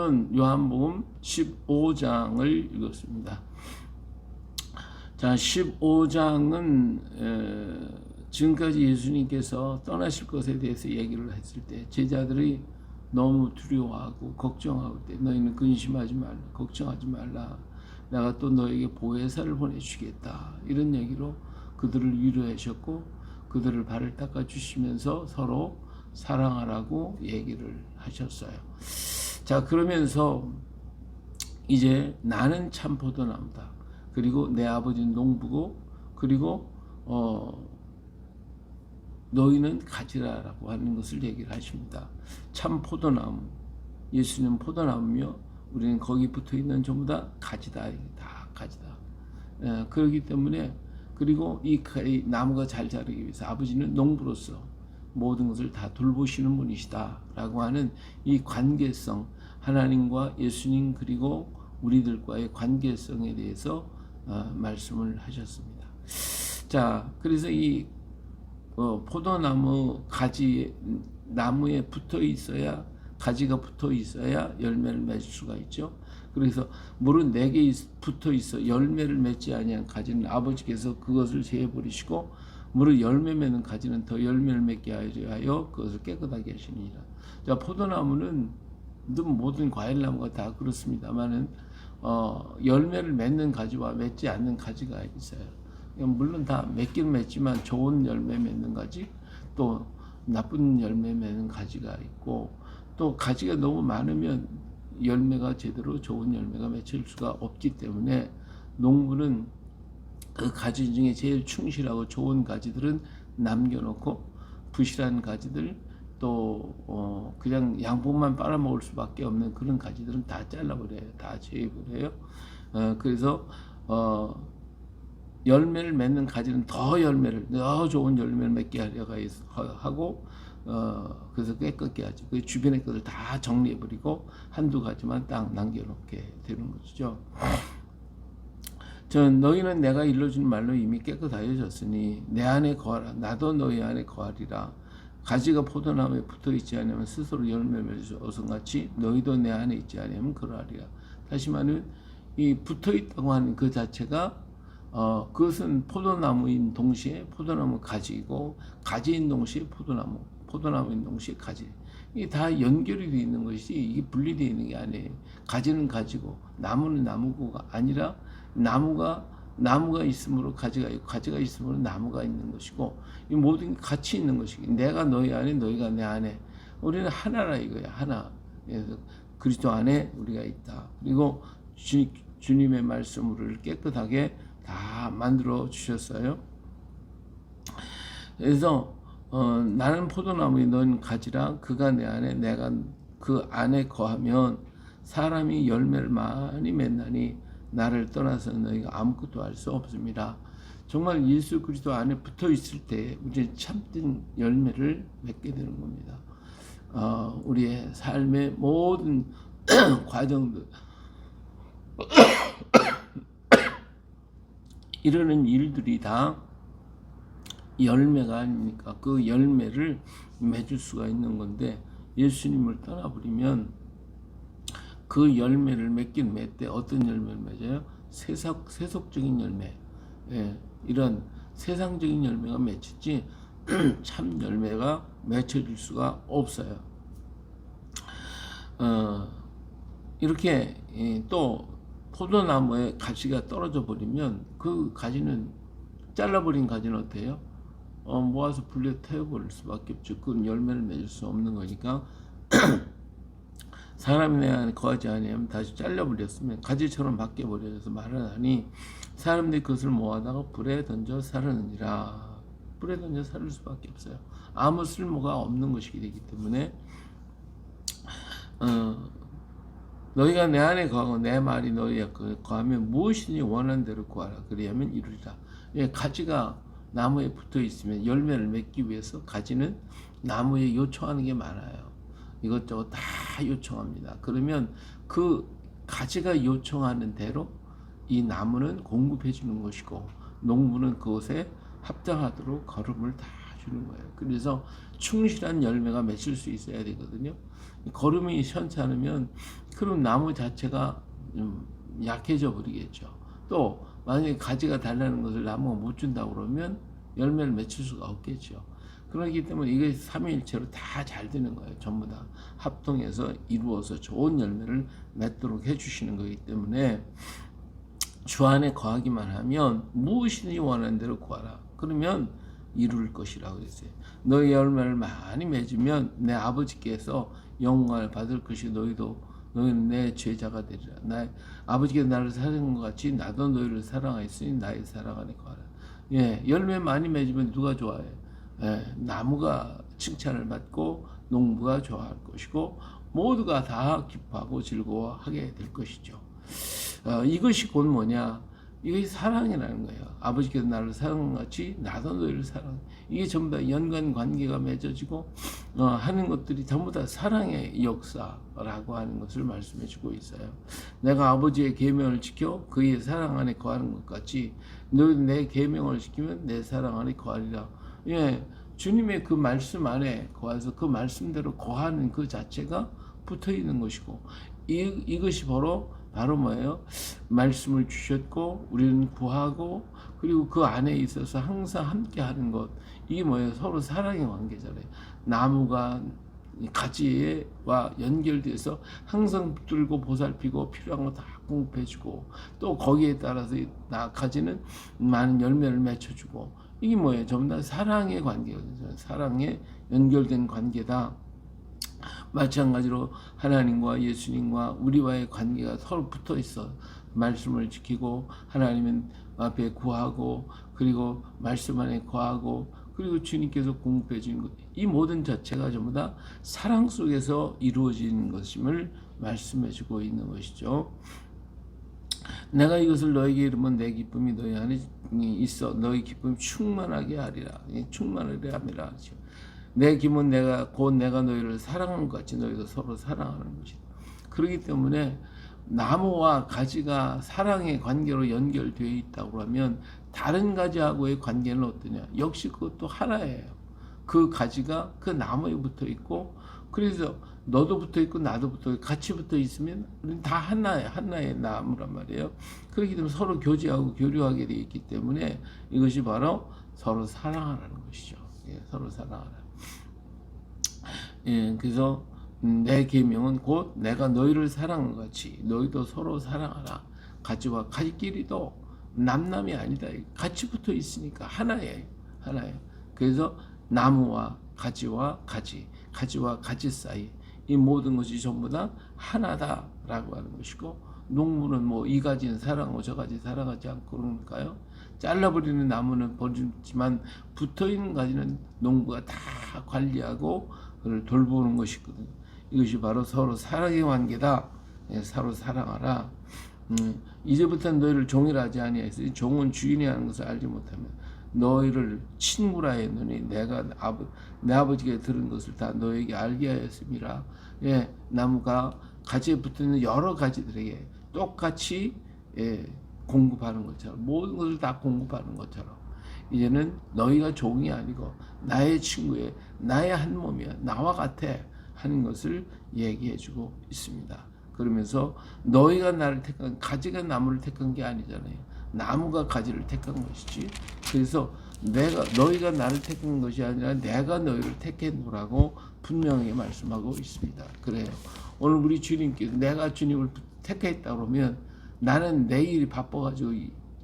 오늘은 요한복음 15장을 읽었습니다. 자, 15장은 지금까지 예수님께서 떠나실 것에 대해서 얘기를 했을 때 제자들이 너무 두려워하고 걱정하고 때 너희는 근심하지 말라, 걱정하지 말라, 내가 또 너에게 보혜사를 보내주겠다, 이런 얘기로 그들을 위로하셨고 그들을 발을 닦아주시면서 서로 사랑하라고 얘기를 하셨어요. 자, 그러면서 이제 나는 참 포도나무다, 그리고 내 아버지는 농부고, 그리고 너희는 가지라라고 하는 것을 얘기를 하십니다. 참 포도나무, 예수는 포도나무며 우리는 거기 붙어있는 전부 다 가지다, 다 가지다. 그렇기 때문에, 그리고 이 나무가 잘 자라기 위해서 아버지는 농부로서 모든 것을 다 돌보시는 분이시다 라고 하는 이 관계성, 하나님과 예수님 그리고 우리들과의 관계성에 대해서 말씀을 하셨습니다. 자, 그래서 이 포도나무 가지, 나무에 붙어 있어야, 가지가 붙어 있어야 열매를 맺을 수가 있죠. 그래서 물은 4개 붙어 있어 열매를 맺지 아니한 가지는 아버지께서 그것을 제해 버리시고, 물을 열매 맺는 가지는 더 열매를 맺게 하여 그것을 깨끗하게 하시니라. 자, 포도나무는 모든 과일나무가 다 그렇습니다만은 열매를 맺는 가지와 맺지 않는 가지가 있어요. 물론 다 맺긴 맺지만 좋은 열매 맺는 가지, 또 나쁜 열매 맺는 가지가 있고, 또 가지가 너무 많으면 열매가 제대로 좋은 열매가 맺힐 수가 없기 때문에 농부는 그 가지 중에 제일 충실하고 좋은 가지들은 남겨놓고 부실한 가지들, 또 그냥 양분만 빨아먹을 수밖에 없는 그런 가지들은 다 잘라버려요. 다 제해버려요. 그래서 열매를 맺는 가지는 더 좋은 열매를 맺게 하려고 하고, 그래서 깨끗게 하죠. 그 주변의 것을 다 정리해버리고 한두 가지만 딱 남겨놓게 되는 것이죠. 너희는 내가 일러준 말로 이미 깨끗하여졌으니 내 안에 거하라, 나도 너희 안에 거하리라. 가지가 포도나무에 붙어있지 않으면 스스로 열매를 맺을 수 없음같이 너희도 내 안에 있지 않으면 그러하리라. 다시 말하면 이 붙어있다고 하는 그 자체가 그것은 포도나무인 동시에 포도나무 가지이고, 가지인 동시에 포도나무인 동시에 가지. 이게 다 연결이 되어 있는 것이지 이게 분리되어 있는 게 아니에요. 가지는 가지고 나무는 나무가 아니라 나무가 있으므로 가지가 있고, 가지가 있으므로 나무가 있는 것이고, 이 모든 게 같이 있는 것이고, 내가 너희 안에 너희가 내 안에, 우리는 하나라 이거야. 하나. 그래서 그리스도 안에 우리가 있다. 그리고 주님의 말씀을 깨끗하게 다 만들어 주셨어요. 그래서 나는 포도나무에 넌 가지라, 그가 내 안에 내가 그 안에 거하면 사람이 열매를 많이 맺나니 나를 떠나서 너희가 아무것도 할 수 없습니다. 정말 예수 그리스도 안에 붙어 있을 때 우리는 참된 열매를 맺게 되는 겁니다. 우리의 삶의 모든 과정들 이러는 일들이 다 열매가 아닙니까? 그 열매를 맺을 수가 있는 건데, 예수님을 떠나버리면 그 열매를 맺긴 맺되 어떤 열매를 맺어요? 세속적인 열매, 이런 세상적인 열매가 맺히지 참 열매가 맺혀질 수가 없어요. 이렇게 또 포도나무에 가지가 떨어져 버리면 그 가지는, 잘라버린 가지는 어때요? 모아서 불려 태워버릴 수밖에 없죠. 그건 열매를 맺을 수 없는 거니까 사람이 내 안에 거하지 아니하면 다시 잘라버렸으면 가지처럼 바뀌어버려서 말하니 사람들이 그것을 모아다가 불에 던져 사르느니라. 불에 던져 사를 수밖에 없어요. 아무 쓸모가 없는 것이 되기 때문에 너희가 내 안에 거하고 내 말이 너희에 거하면 무엇이든지 원하는 대로 구하라, 그리하면 이루리라. 가지가 나무에 붙어 있으면 열매를 맺기 위해서 가지는 나무에 요청하는 게 많아요. 이것저것 다 요청합니다. 그러면 그 가지가 요청하는 대로 이 나무는 공급해 주는 것이고, 농부는 그것에 합당하도록 거름을 다 주는 거예요. 그래서 충실한 열매가 맺힐 수 있어야 되거든요. 거름이 시원치 않으면 그럼 나무 자체가 좀 약해져 버리겠죠. 또 만약에 가지가 달라는 것을 나무가 못 준다고 그러면 열매를 맺힐 수가 없겠죠. 그렇기 때문에 이게 삼위일체로 다 잘 되는 거예요. 전부 다 합동해서 이루어서 좋은 열매를 맺도록 해주시는 거기 때문에 주 안에 거하기만 하면 무엇이든지 원하는 대로 구하라. 그러면 이룰 것이라고 했어요. 너희 열매를 많이 맺으면 내 아버지께서 영광을 받을 것이 너희는 내 제자가 되리라. 아버지께서 나를 사랑한 것 같이 나도 너희를 사랑하였으니 나의 사랑 안에 거하라. 예, 열매 많이 맺으면 누가 좋아해? 예, 나무가 칭찬을 받고 농부가 좋아할 것이고 모두가 다 기뻐하고 즐거워하게 될 것이죠. 이것이 곧 뭐냐? 이것이 사랑이라는 거예요. 아버지께서 나를 사랑한 같이 나도 너희를 사랑해. 이게 전부 다 연관 관계가 맺어지고 하는 것들이 전부 다 사랑의 역사라고 하는 것을 말씀해 주고 있어요. 내가 아버지의 계명을 지켜 그의 사랑 안에 거하는 것 같이 너희도 내 계명을 지키면 내 사랑 안에 거하리라. 예, 주님의 그 말씀 안에 거해서 그 말씀대로 거하는 그 자체가 붙어 있는 것이고 이것이 바로 뭐예요? 말씀을 주셨고 우리는 구하고 그리고 그 안에 있어서 항상 함께 하는 것. 이게 뭐예요? 서로 사랑의 관계잖아요. 나무가 가지와 연결돼서 항상 붙들고 보살피고 필요한 거 다 공급해주고 또 거기에 따라서 가지는 많은 열매를 맺혀주고 이게 뭐예요? 전부 다 사랑의 관계거든요. 사랑에 연결된 관계다. 마찬가지로 하나님과 예수님과 우리와의 관계가 서로 붙어 있어. 말씀을 지키고 하나님 앞에 구하고 그리고 말씀 안에 거하고 그리고 주님께서 공급해 주는 것. 이 모든 자체가 전부 다 사랑 속에서 이루어지는 것임을 말씀해 주고 있는 것이죠. 내가 이것을 너에게 이르면 내 기쁨이 너희 안에 있어 너희 기쁨이 충만하게 하리라. 충만하게 함이라. 내 기쁨은 곧 내가 너희를 사랑하는 것 같이 너희도 서로 사랑하는 것이다. 그렇기 때문에 나무와 가지가 사랑의 관계로 연결되어 있다고 하면 다른 가지하고의 관계는 어떠냐? 역시 그것도 하나예요. 그 가지가 그 나무에 붙어 있고 그래서 너도 붙어 있고 나도 붙어 있고 같이 붙어 있으면 우리는 다 하나의 나무란 말이에요. 그렇기 때문에 서로 교제하고 교류하게 되어 있기 때문에 이것이 바로 서로 사랑하라는 것이죠. 예, 서로 사랑하라. 예, 그래서 내 계명은 곧 내가 너희를 사랑한 것 같이 너희도 서로 사랑하라. 가지와 가지끼리도 남남이 아니다. 같이 붙어 있으니까 하나예요. 그래서 나무와 가지와 가지 사이 이 모든 것이 전부 다 하나다라고 하는 것이고 농부는 뭐 이 가지는 사랑하고 저 가지 사랑하지 않고 그러니까요. 잘라버리는 나무는 버리지만 붙어있는 가지는 농부가 다 관리하고 그를 돌보는 것이거든요. 이것이 바로 서로 사랑의 관계다. 서로 사랑하라. 이제부터는 너희를 종이라 하지 아니하였으니 종은 주인이 하는 것을 알지 못하면 너희를 친구라 했노니 내가 내 아버지께 들은 것을 다 너에게 알게 하였음이라. 예, 나무가 가지에 붙어있는 여러 가지들에게 똑같이 공급하는 것처럼 모든 것을 다 공급하는 것처럼 이제는 너희가 종이 아니고 나의 친구야, 나의 한 몸이야, 나와 같아 하는 것을 얘기해주고 있습니다. 그러면서 너희가 나를 택한 가지가 나무를 택한 게 아니잖아요. 나무가 가지를 택한 것이지. 그래서 너희가 나를 택한 것이 아니라 내가 너희를 택했노라고 분명히 말씀하고 있습니다. 그래요. 오늘 우리 주님께서 내가 주님을 택했다 그러면 나는 내 일이 바빠가지고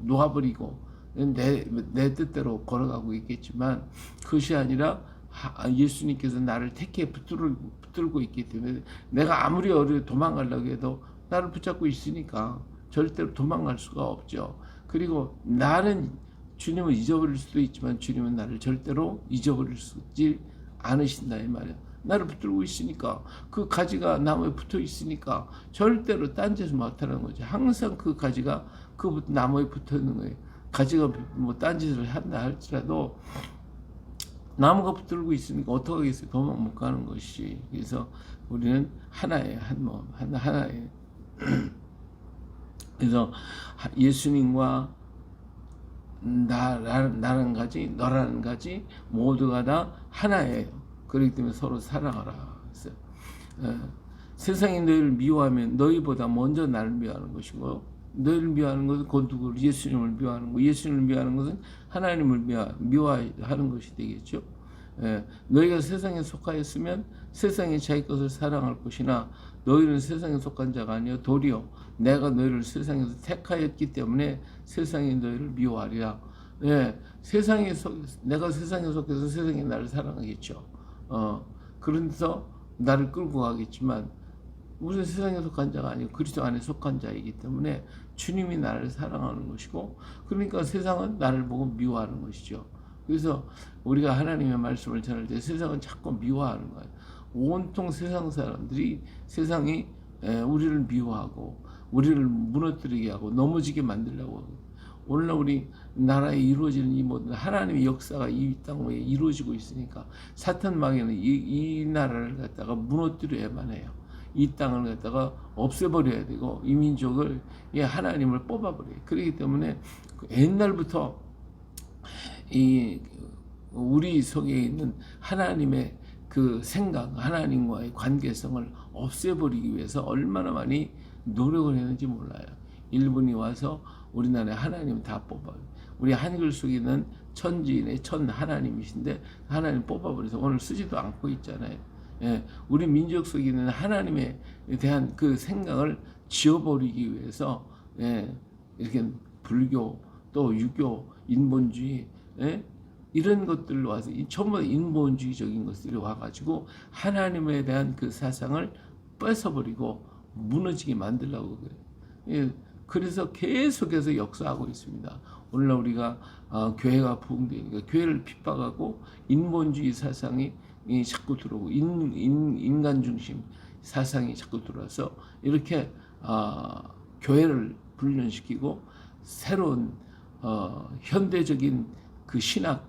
놓아버리고 내 뜻대로 걸어가고 있겠지만 그것이 아니라 예수님께서 나를 택해 붙들고 있기 때문에 내가 아무리 어려워 도망가려고 해도 나를 붙잡고 있으니까 절대로 도망갈 수가 없죠. 그리고 나는 주님을 잊어버릴 수도 있지만 주님은 나를 절대로 잊어버릴 수 있지 않으신다 이 말이야. 나를 붙들고 있으니까 그 가지가 나무에 붙어 있으니까 절대로 딴짓을 못하는 거죠. 항상 그 가지가 그 나무에 붙어 있는 거예요. 가지가 뭐 딴짓을 한다 할지라도 나무가 붙들고 있으니까 어떻게 하겠어요? 도망 못 가는 것이. 그래서 우리는 하나예요. 한 몸 하나예요. 그래서 예수님과 나라는 가지 너라는 가지 모두가 다 하나예요. 그렇기 때문에 서로 사랑하라. 세상이 너희를 미워하면 너희보다 먼저 나를 미워하는 것이고, 너희를 미워하는 것은 곧 누구를? 예수님을 미워하는 거. 예수님을 미워하는 것은 하나님을 미워하는 것이 되겠죠. 예, 너희가 세상에 속하였으면 세상이 자기 것을 사랑할 것이나 너희는 세상에 속한 자가 아니요 도리어 내가 너희를 세상에서 택하였기 때문에 세상이 너희를 미워하리라. 예, 내가 세상에 속해서 세상이 나를 사랑하겠죠. 그래서 나를 끌고 가겠지만 우리는 세상에 속한 자가 아니고 그리스도 안에 속한 자이기 때문에 주님이 나를 사랑하는 것이고, 그러니까 세상은 나를 보고 미워하는 것이죠. 그래서 우리가 하나님의 말씀을 전할 때 세상은 자꾸 미워하는 거예요. 온통 세상 사람들이 세상이 우리를 미워하고 우리를 무너뜨리게 하고 넘어지게 만들려고 하고, 오늘날 우리 나라에 이루어지는 이 모든 하나님의 역사가 이 땅에 이루어지고 있으니까 사탄 마귀는 이 나라를 갖다가 무너뜨려야만 해요. 이 땅을 갖다가 없애버려야 되고 이 민족을 하나님을 뽑아버려요. 그렇기 때문에 옛날부터 이 우리 속에 있는 하나님의 그 생각, 하나님과의 관계성을 없애버리기 위해서 얼마나 많이 노력을 했는지 몰라요. 일본이 와서 우리나라에 하나님 다 뽑아요. 우리 한글 속에 있는 천지인의 천 하나님이신데 하나님 뽑아버려서 오늘 쓰지도 않고 있잖아요. 예, 우리 민족 속에 있는 하나님에 대한 그 생각을 지워버리기 위해서 이렇게 불교 또 유교 인본주의 이런 것들로 와서 전부 인본주의적인 것들이 와가지고 하나님에 대한 그 사상을 뺏어버리고 무너지게 만들려고 그래요. 그래서 계속해서 역사하고 있습니다. 오늘날 우리가 교회가 부흥되니까 교회를 핍박하고 인본주의 사상이 자꾸 들어오고 인간 중심 사상이 자꾸 들어와서 이렇게 교회를 불련시키고 새로운 현대적인 그 신학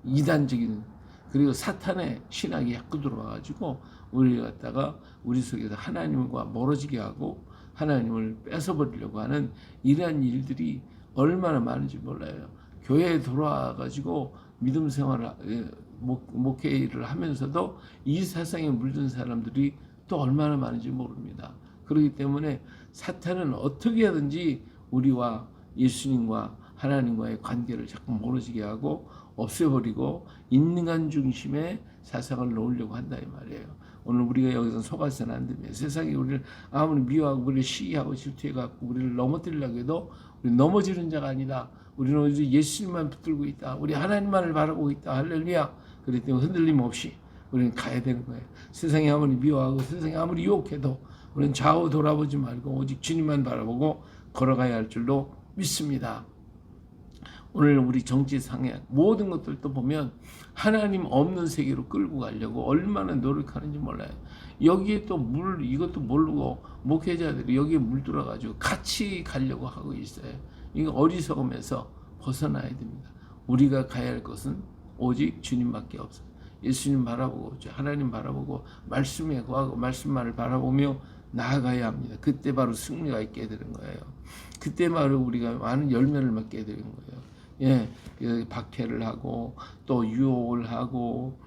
이단적인 그리고 사탄의 신학이 자꾸 들어와가지고 우리를 갖다가 우리 속에서 하나님과 멀어지게 하고 하나님을 뺏어버리려고 하는 이러한 일들이 얼마나 많은지 몰라요. 교회에 돌아와가지고 믿음 생활을 목회를 하면서도 이 사상에 물든 사람들이 또 얼마나 많은지 모릅니다. 그렇기 때문에 사탄은 어떻게 하든지 우리와 예수님과 하나님과의 관계를 자꾸 멀어지게 하고 없애버리고 인간 중심의 사상을 놓으려고 한다 이 말이에요. 오늘 우리가 여기서 속아서는 안 됩니다. 세상이 우리를 아무리 미워하고 우리를 시기하고 질투해갖고 우리를 넘어뜨리려고 해도 우리 넘어지는 자가 아니다. 우리는 오직 예수님만 붙들고 있다. 우리 하나님만을 바라보고 있다. 할렐루야. 그렇기 때문에 흔들림 없이 우리는 가야 되는 거예요. 세상이 아무리 미워하고 세상이 아무리 유혹해도 우리는 좌우 돌아보지 말고 오직 주님만 바라보고 걸어가야 할 줄로 믿습니다. 오늘 우리 정치상의 모든 것들도 보면 하나님 없는 세계로 끌고 가려고 얼마나 노력하는지 몰라요. 여기에 또 이것도 모르고 목회자들이 여기에 물들어가지고 같이 가려고 하고 있어요. 이거 어리석음에서 벗어나야 됩니다. 우리가 가야 할 것은 오직 주님밖에 없어요. 예수님 바라보고 하나님 바라보고 말씀에 구하고 말씀만을 바라보며 나아가야 합니다. 그때 바로 승리가 있게 되는 거예요. 그때 바로 우리가 많은 열매를 맺게 되는 거예요. 박해를 하고 또 유혹을 하고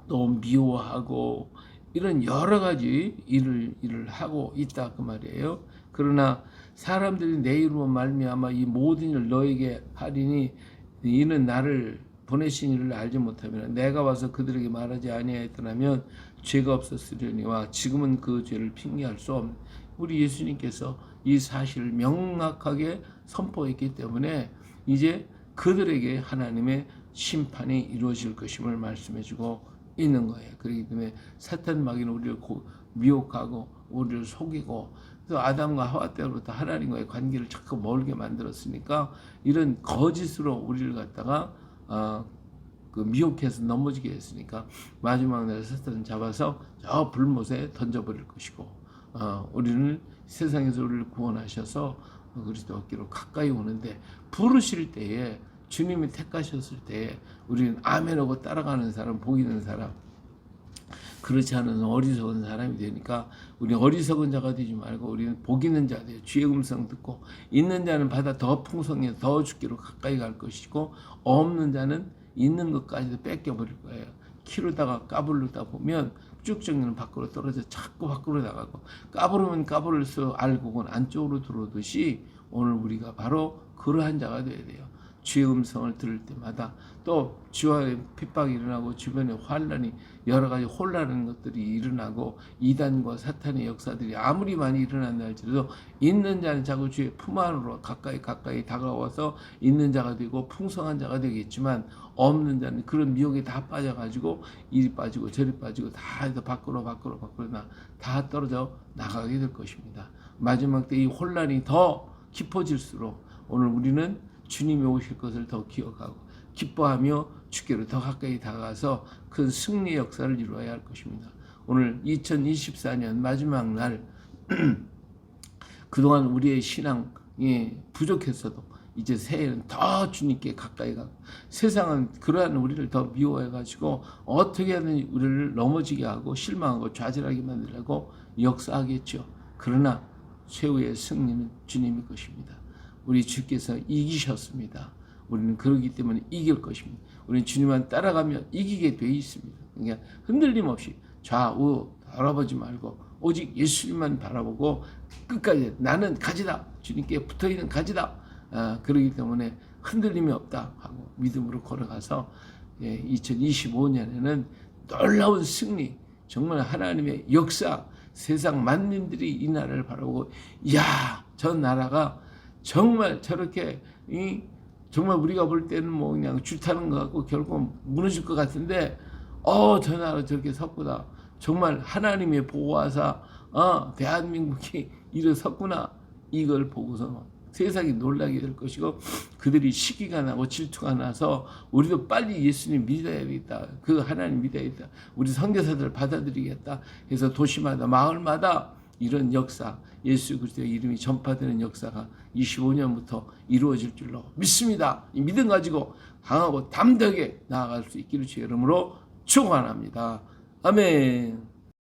또 미워하고 이런 여러 가지 일을 하고 있다 그 말이에요. 그러나 사람들이 내 이름으로 말미암아 이 모든 일을 너에게 하리니 이는 나를 보내신 이를 알지 못하면 내가 와서 그들에게 말하지 아니하였더라면 죄가 없었으려니와 지금은 그 죄를 핑계할 수 없는 우리 예수님께서 이 사실을 명확하게 선포했기 때문에 이제 그들에게 하나님의 심판이 이루어질 것임을 말씀해주고 있는 거예요. 그렇기 때문에 사탄 마귀는 우리를 미혹하고 우리를 속이고 또 아담과 하와 때부터 하나님과의 관계를 자꾸 멀게 만들었으니까 이런 거짓으로 우리를 갖다가 미혹해서 넘어지게 했으니까 마지막 날에 사탄은 잡아서 저 불못에 던져버릴 것이고 우리는 세상에서 우리를 구원하셔서 그리스도 얻기로 가까이 오는데 부르실 때에 주님이 택하셨을 때에 우리는 아멘하고 따라가는 사람, 복 있는 사람, 그렇지 않은 어리석은 사람이 되니까 우리 어리석은 자가 되지 말고 우리는 복 있는 자 돼요. 주의 음성 듣고 있는 자는 받아 더 풍성해 더 주기로 가까이 갈 것이고 없는 자는 있는 것까지도 뺏겨버릴 거예요. 키우다가 까불르다 보면 쭉 정리는 밖으로 떨어져 자꾸 밖으로 나가고 까부르면 까부를수록 알곡은 안쪽으로 들어오듯이 오늘 우리가 바로 그러한 자가 되어야 돼요. 주의 음성을 들을 때마다 또 주와 핍박이 일어나고 주변에 환란이 여러 가지 혼란하는 것들이 일어나고 이단과 사탄의 역사들이 아무리 많이 일어난다 할지라도 있는 자는 자꾸 주의 품 안으로 가까이 다가와서 있는 자가 되고 풍성한 자가 되겠지만 없는 자는 그런 미혹에 다 빠져가지고 이리 빠지고 저리 빠지고 다 해서 밖으로 다 떨어져 나가게 될 것입니다. 마지막 때 이 혼란이 더 깊어질수록 오늘 우리는 주님이 오실 것을 더 기억하고 기뻐하며 주께로 더 가까이 다가가서 큰 승리의 역사를 이루어야 할 것입니다. 오늘 2024년 마지막 날 그동안 우리의 신앙이 부족했어도 이제 새해는 더 주님께 가까이 가고 세상은 그러한 우리를 더 미워해가지고 어떻게 하든 우리를 넘어지게 하고 실망하고 좌절하게 만들려고 역사하겠죠. 그러나 최후의 승리는 주님의 것입니다. 우리 주께서 이기셨습니다. 우리는 그러기 때문에 이길 것입니다. 우리는 주님만 따라가며 이기게 되어 있습니다. 그러니까 흔들림 없이 좌우 바라보지 말고 오직 예수님만 바라보고 끝까지 나는 가지다. 주님께 붙어있는 가지다. 그러기 때문에 흔들림이 없다 하고 믿음으로 걸어가서 2025년에는 놀라운 승리, 정말 하나님의 역사, 세상 만민들이 이 나라를 바라보고 이야 저 나라가 정말 저렇게 정말 우리가 볼 때는 뭐 그냥 줄타는 것 같고 결국 무너질 것 같은데 저 나라 저렇게 섰구나. 정말 하나님의 보호하사 대한민국이 일어섰구나. 이걸 보고서 세상이 놀라게 될 것이고 그들이 시기가 나고 질투가 나서 우리도 빨리 예수님 믿어야겠다. 그 하나님 믿어야겠다. 우리 선교사들을 받아들이겠다. 해서 도시마다 마을마다 이런 역사, 예수 그리스도의 이름이 전파되는 역사가 25년부터 이루어질 줄로 믿습니다. 이 믿음 가지고 강하고 담대하게 나아갈 수 있기를 주의 이름으로 축원합니다. 아멘.